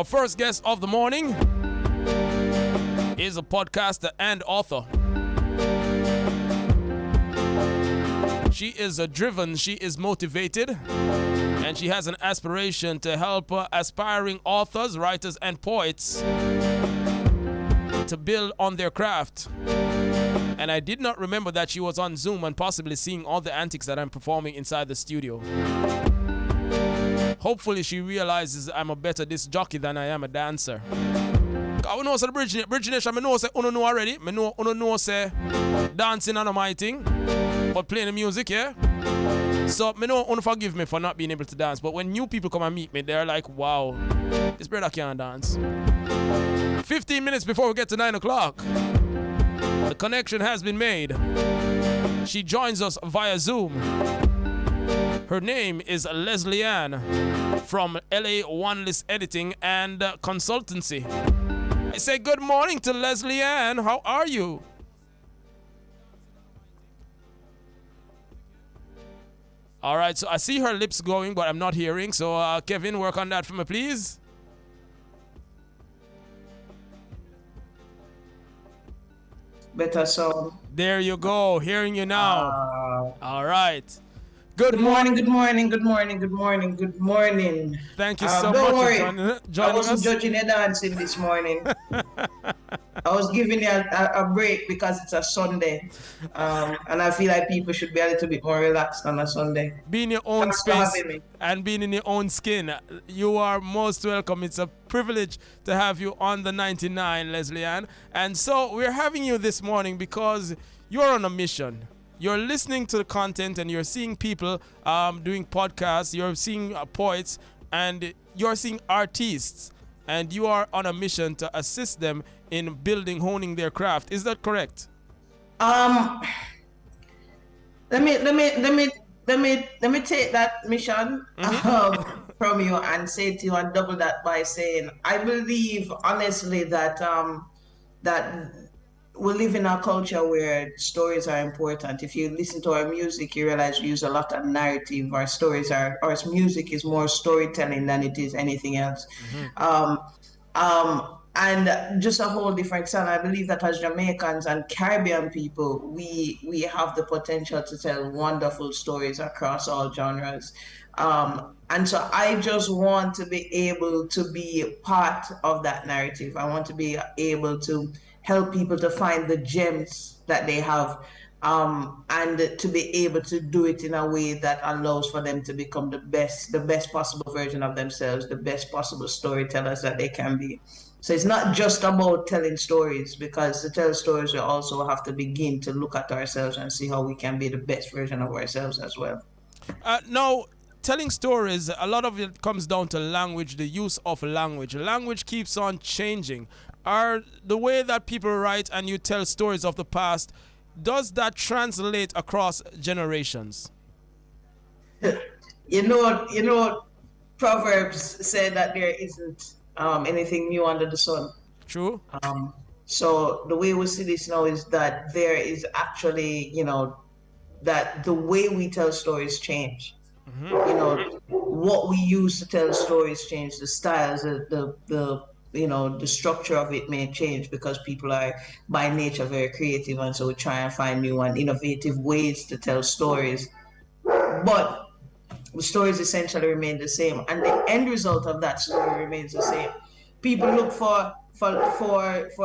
Our first guest of the morning is a podcaster and author. She is driven, she is motivated, and she has an aspiration to help aspiring authors, writers, and poets to build on their craft. And I did not remember that she was on Zoom and possibly seeing all the antics that I'm performing inside the studio. Hopefully she realizes I'm a better disc jockey than I am a dancer. I know say the Bridge Nation, I know say uno know already. I know uno know say dancing and my thing, but playing the music, yeah. So I know uno forgive me for not being able to dance, but when new people come and meet me, they're like, wow, this brother can't dance. 15 minutes before we get to 9 o'clock, the connection has been made. She joins us via Zoom. Her name is Leslie Ann from LA Wanliss Editing and Consultancy. I say good morning to Leslie Ann. How are you? All right, so I see her lips going, but I'm not hearing. So Kevin, work on that for me, please. Better sound. There you go. Hearing you now. All right. Good morning. Thank you so don't much worry. for joining I wasn't us. judging your dancing this morning. I was giving you a break because it's a Sunday. And I feel like people should be a little bit more relaxed on a Sunday. Be in your own Thanks for space having me. and being in your own skin. You are most welcome. It's a privilege to have you on the 99, Leslie Ann. And so we're having you this morning because you're on a mission. You're listening to the content and you're seeing people doing podcasts. You're seeing poets and you're seeing artists. And you are on a mission to assist them in building, honing their craft. Is that correct? Let me take that mission from you and say to you and double that by saying I believe honestly that that we live in a culture where stories are important. If you listen to our music, you realize we use a lot of narrative. Our music is more storytelling than it is anything else. And just a whole different style. I believe that as Jamaicans and Caribbean people, we have the potential to tell wonderful stories across all genres. And so I just want to be able to be part of that narrative. I want to be able to help people to find the gems that they have, and to be able to do it in a way that allows for them to become the best possible version of themselves, the best possible storytellers that they can be. So it's not just about telling stories, because to tell stories we also have to begin to look at ourselves and see how we can be the best version of ourselves as well. Now, telling stories, a lot of it comes down to language, the use of language. Language keeps on changing. Are the way that people write and you tell stories of the past, does that translate across generations? You know, Proverbs say that there isn't anything new under the sun. True. So the way we see this now is that there is actually, that the way we tell stories change. What we use to tell stories change, the styles, the structure of it may change because people are by nature very creative, and so we try and find new and innovative ways to tell stories. But the stories essentially remain the same, and the end result of that story remains the same. People look for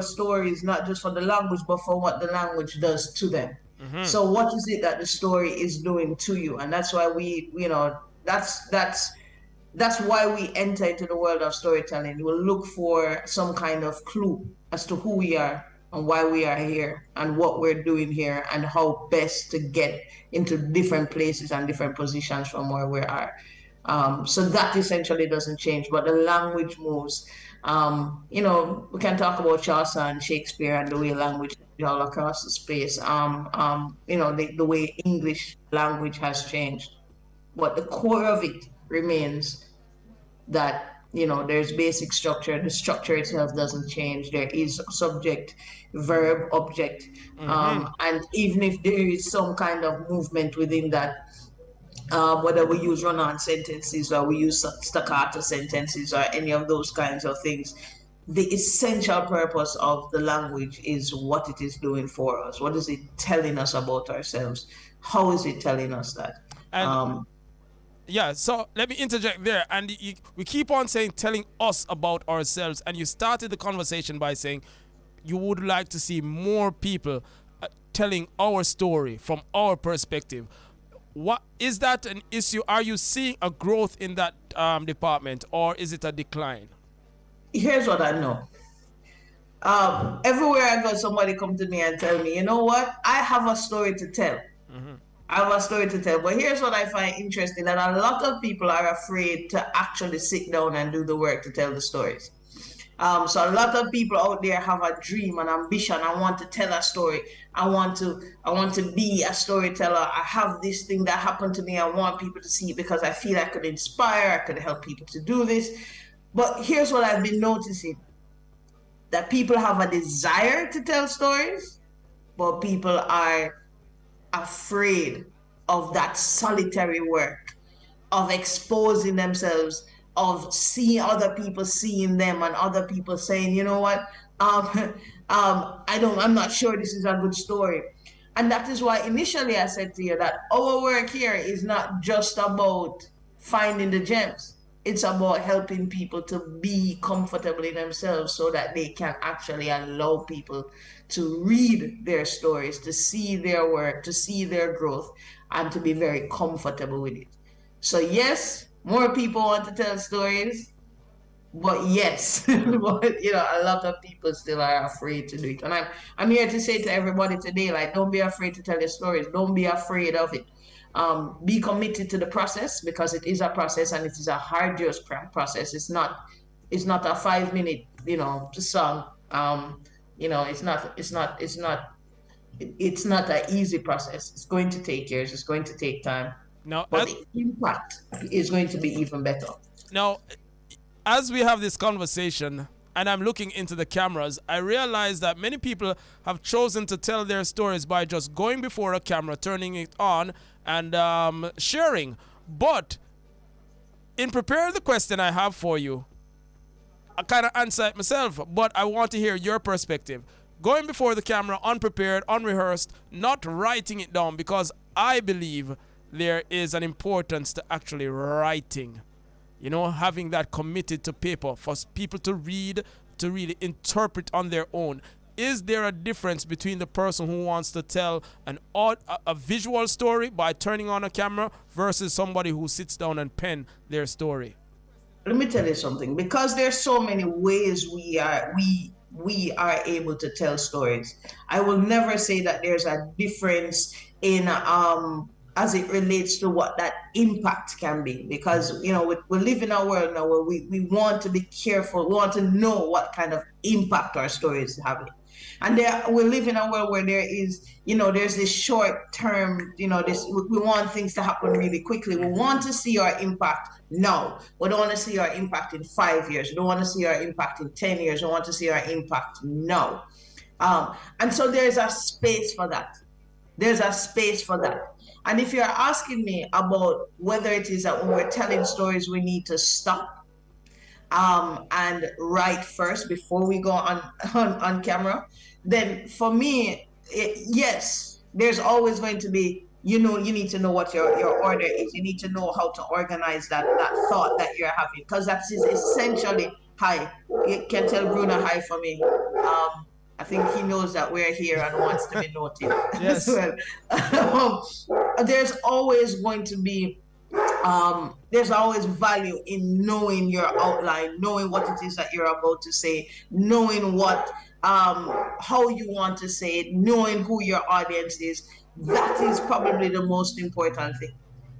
stories not just for the language, but for what the language does to them. So what is it that the story is doing to you? And that's why that's why we enter into the world of storytelling. We'll look for some kind of clue as to who we are and why we are here and what we're doing here and how best to get into different places and different positions from where we are. So that essentially doesn't change, but the language moves. We can talk about Chaucer and Shakespeare and the way language all across the space. The way English language has changed, but the core of it remains that there's basic structure. The structure itself doesn't change. There is subject, verb, object, and even if there is some kind of movement within that, whether we use run-on sentences or we use staccato sentences or any of those kinds of things. The essential purpose of the language is what it is doing for us. What is it telling us about ourselves? How is it telling us that? And yeah, so let me interject there. And we keep on saying, telling us about ourselves. And you started the conversation by saying you would like to see more people telling our story from our perspective. What is that an issue? Are you seeing a growth in that department, or is it a decline? Here's what I know. Everywhere I go, somebody come to me and tell me, you know what? I have a story to tell. I have a story to tell. But here's what I find interesting, that a lot of people are afraid to actually sit down and do the work to tell the stories. So a lot of people out there have a dream, an ambition. I want to tell a story. I want to be a storyteller. I have this thing that happened to me. I want people to see it because I feel I could inspire. I could help people to do this. But here's what I've been noticing, that people have a desire to tell stories, but people are afraid of that solitary work, of exposing themselves, of seeing other people seeing them and other people saying, you know what, I'm not sure this is a good story. And that is why initially I said to you that our work here is not just about finding the gems. It's about helping people to be comfortable in themselves so that they can actually allow people to read their stories, to see their work, to see their growth, and to be very comfortable with it. So yes, more people want to tell stories, but yes, but, a lot of people still are afraid to do it. And I'm here to say to everybody today, like, don't be afraid to tell your stories. Don't be afraid of it. Be committed to the process, because it is a process and it is a arduous process. It's not a 5-minute, song. It's not an easy process. It's going to take years. It's going to take time. Now, but the impact is going to be even better. Now, as we have this conversation and I'm looking into the cameras, I realize that many people have chosen to tell their stories by just going before a camera, turning it on, and sharing. But in preparing the question I have for you, I kind of answer it myself, but I want to hear your perspective. Going before the camera, unprepared, unrehearsed, not writing it down, because I believe there is an importance to actually writing. Having that committed to paper for people to read, to really interpret on their own. Is there a difference between the person who wants to tell a visual story by turning on a camera versus somebody who sits down and pen their story? Let me tell you something. Because there's so many ways we are able to tell stories, I will never say that there's a difference in as it relates to what that impact can be, because we live in a world now where we want to be careful. We want to know what kind of impact our stories are having. And we live in a world where there is, there's this short term, we want things to happen really quickly. We want to see our impact now. We don't want to see our impact in 5 years. We don't want to see our impact in 10 years. We want to see our impact now. And so there's a space for that. There's a space for that. And if you're asking me about whether it is that when we're telling stories, we need to stop and write first before we go on camera, then for me, yes, there's always going to be, you need to know what your order is. You need to know how to organize that thought that you're having, because that is essentially, hi. You can tell Bruno hi for me. I think he knows that we're here and wants to be noted. Yes. There's always going to be, there's always value in knowing your outline, knowing what it is that you're about to say, knowing how you want to say it, knowing who your audience is. That is probably the most important thing.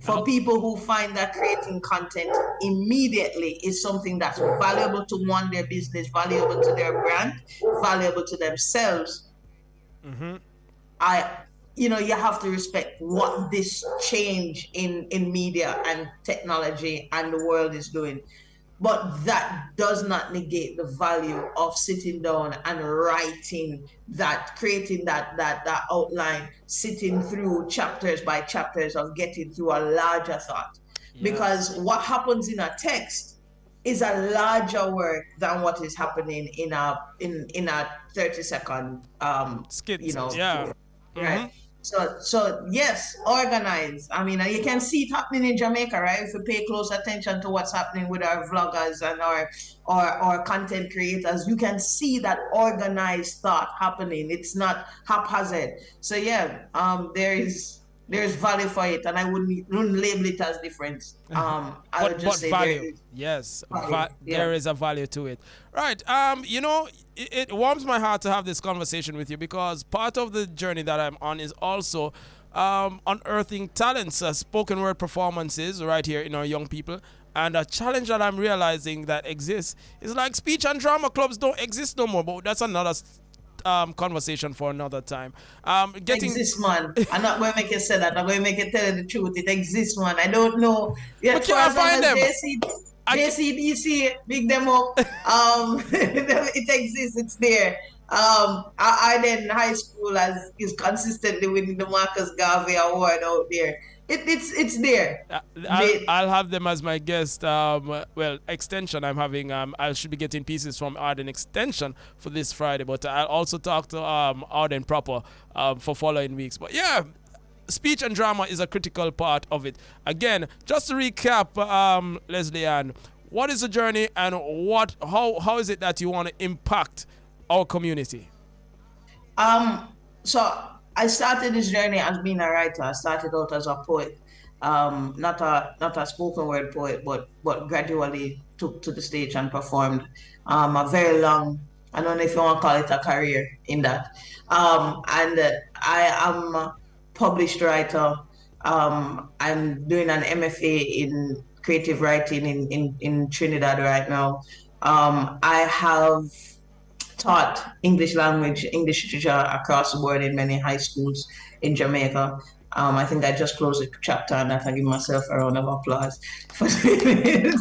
For people who find that creating content immediately is something that's valuable to their business, valuable to their brand, valuable to themselves, you have to respect what this change in media and technology and the world is doing. but that does not negate the value of sitting down and writing that, creating that outline, sitting through chapters by chapters of getting through a larger thought. Because Yes. what happens in a text is a larger work than what is happening in a 30-second Skits. Yeah. story, Mm-hmm. right? So yes, organize. I mean, you can see it happening in Jamaica, right? If you pay close attention to what's happening with our vloggers and our content creators, you can see that organized thought happening. It's not haphazard. So yeah, there's value for it, and I wouldn't label it as difference. I would But just say there value, is yes, value. Yeah. there is a value to it, right? You know, it warms my heart to have this conversation with you, because part of the journey that I'm on is also unearthing talents, spoken word performances right here in our young people. And a challenge that I'm realizing that exists is like speech and drama clubs don't exist no more, but that's another conversation for another time. Getting Exists, man. I'm not going to make you say that. I'm going to make you tell you the truth. It exists, man. I don't know. we Yet for can't as long find as them. I ca- JCDC, big them up. It exists. It's there. I then high school as is consistently winning the Marcus Garvey Award out there. It's there. They, I'll have them as my guest. Well, extension. I'm having. I should be getting pieces from Arden Extension for this Friday, but I'll also talk to Arden proper for following weeks. But yeah, speech and drama is a critical part of it. Again, just to recap, Leslie Ann, what is the journey, and how is it that you want to impact our community? So I started this journey as being a writer. I started out as a poet, not a spoken word poet, but gradually took to the stage and performed a very long. I don't know if you want to call it a career in that. And I am a published writer. I'm doing an MFA in creative writing in Trinidad right now. I have taught English language, English literature across the board in many high schools in Jamaica. I think I just closed a chapter and I can give myself a round of applause for doing it.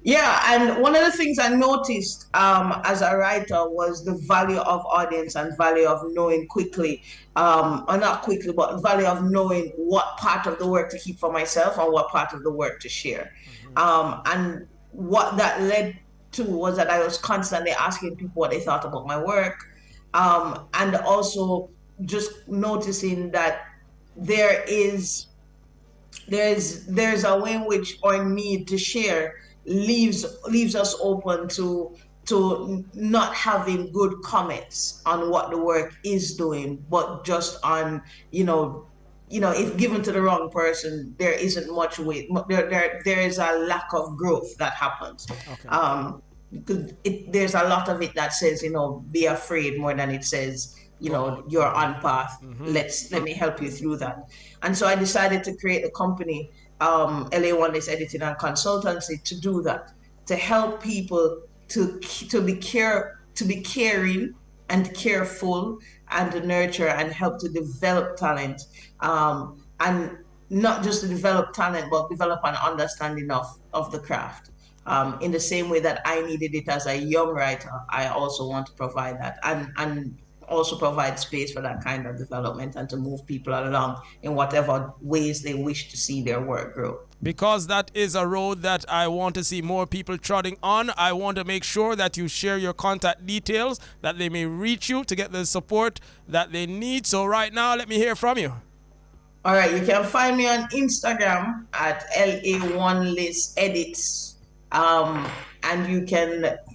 Yeah, and one of the things I noticed as a writer was the value of audience and value of knowing quickly, or not quickly, but value of knowing what part of the work to keep for myself and what part of the work to share. And what that led to was that I was constantly asking people what they thought about my work, and also just noticing that there is there's a way in which our need to share leaves us open to not having good comments on what the work is doing, but just on if given to the wrong person, there isn't much weight. There is a lack of growth that happens. Okay. There's a lot of it that says, be afraid more than it says, you're on path. Let me help you through that. And so I decided to create a company, LA Wanliss Editing and Consultancy, to do that, to help people to be caring and careful and to nurture and help to develop talent, and not just to develop talent, but develop an understanding of the craft. In the same way that I needed it as a young writer, I also want to provide that, and also provide space for that kind of development and to move people along in whatever ways they wish to see their work grow. Because that is a road that I want to see more people trotting on. I want to make sure that you share your contact details, that they may reach you to get the support that they need. So right now, let me hear from you. All right, you can find me on Instagram at LA1List Edits. And you can, let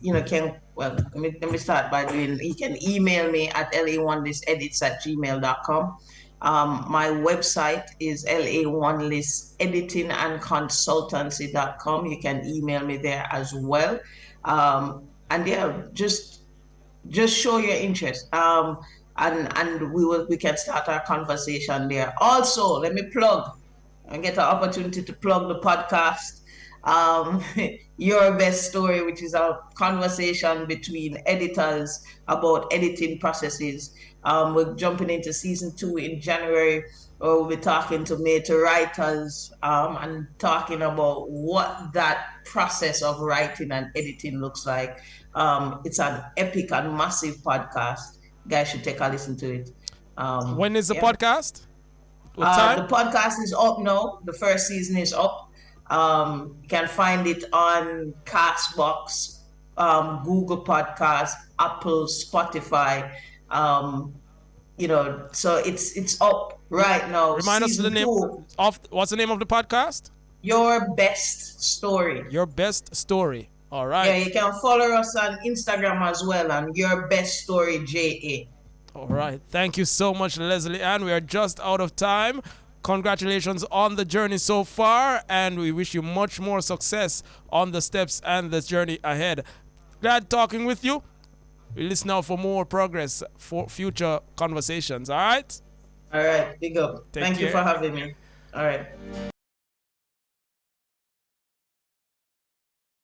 me start by you can email me at la1listedits@gmail.com. My website is la1listeditingandconsultancy.com. You can email me there as well. And yeah, just show your interest. And we can start our conversation there. Also, let me plug and get an opportunity to plug the podcast. Your Best Story, which is a conversation between editors about editing processes. We're jumping into season 2 in January. We'll be talking to major writers and talking about what that process of writing and editing looks like. It's an epic and massive podcast. You guys should take a listen to it. When is the Yeah. podcast? What time? The podcast is up now. The first season is up. You can find it on Castbox, Google Podcast, Apple, Spotify. So it's up right now. Remind us the Season name 2, of what's the name of the podcast? Your Best Story. Your Best Story. All right. Yeah, you can follow us on Instagram as well, on Your Best Story JA. All right. Thank you so much, Leslie Ann. We are just out of time. Congratulations on the journey so far, and we wish you much more success on the steps and the journey ahead. Glad talking with you. We listen out for more progress for future conversations. All right? All right, big up. Take Thank you care. for having me. All right.